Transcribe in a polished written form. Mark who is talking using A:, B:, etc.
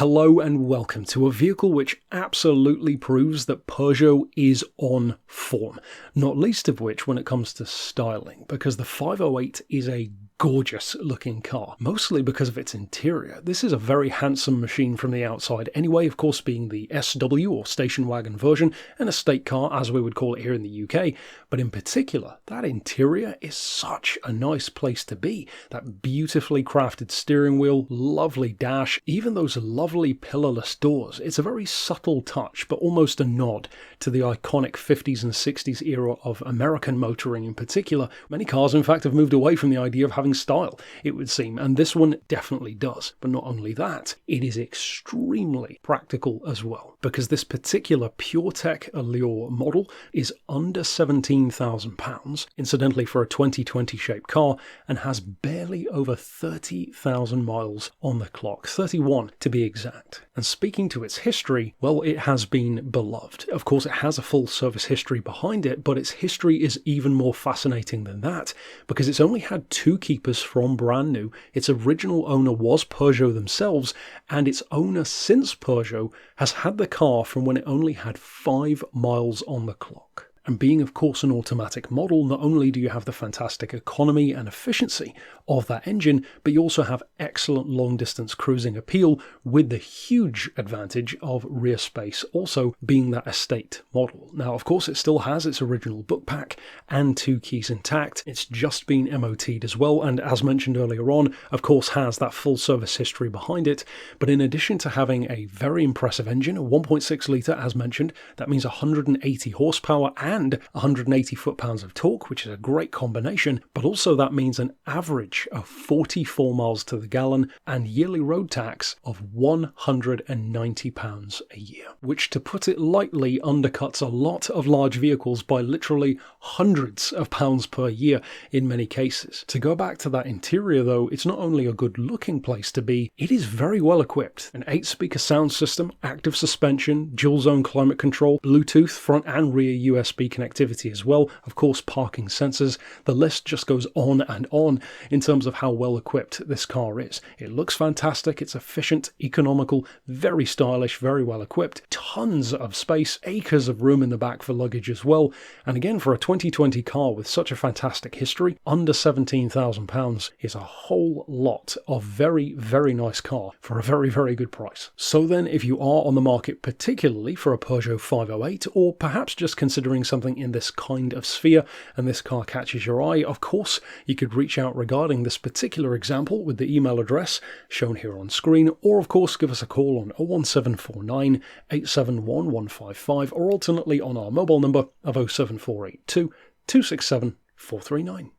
A: Hello and welcome to a vehicle which absolutely proves that Peugeot is on form, not least of which when it comes to styling, because the 508 is a gorgeous looking car, mostly because of its interior. This is a very handsome machine from the outside anyway, of course being the SW or station wagon version, an estate car as we would call it here in the UK, but in particular that interior is such a nice place to be. That beautifully crafted steering wheel, lovely dash, even those lovely pillarless doors. It's a very subtle touch, but almost a nod to the iconic 50s and 60s era of American motoring in particular. Many cars in fact have moved away from the idea of having style, it would seem, and this one definitely does. But not only that, it is extremely practical as well, because this particular PureTech Allure model is under £17,000, incidentally for a 2020 shaped car, and has barely over 30,000 miles on the clock, 31 to be exact. And speaking to its history, well, it has been beloved. Of course, it has a full service history behind it, but its history is even more fascinating than that, because it's only had two keepers from brand new. Its original owner was Peugeot themselves, and its owner since Peugeot has had the car from when it only had 5 miles on the clock. And being of course an automatic model, not only do you have the fantastic economy and efficiency of that engine, but you also have excellent long distance cruising appeal with the huge advantage of rear space also being that estate model. Now of course it still has its original book pack and 2 keys intact. It's just been MOT'd as well, and as mentioned earlier on, of course has that full service history behind it. But in addition to having a very impressive engine, a 1.6 litre as mentioned, that means 180 horsepower and 180 foot-pounds of torque, which is a great combination, but also that means an average of 44 miles to the gallon and yearly road tax of £190 a year, which, to put it lightly, undercuts a lot of large vehicles by literally hundreds of pounds per year in many cases. To go back to that interior though, it's not only a good looking place to be, it is very well equipped. An 8-speaker sound system, active suspension, dual zone climate control, Bluetooth, front and rear USB connectivity as well, of course parking sensors. The list just goes on and on in terms of how well equipped this car is. It looks fantastic, it's efficient, economical, very stylish, very well equipped, tons of space, acres of room in the back for luggage as well, and again for a 2020 car with such a fantastic history, under £17,000 is a whole lot of very, very nice car for a very, very good price. So then if you are on the market particularly for a Peugeot 508, or perhaps just considering something in this kind of sphere and this car catches your eye, of course you could reach out regarding this particular example with the email address shown here on screen, or of course give us a call on 01749 871 155, or alternately on our mobile number of 07482 267 439.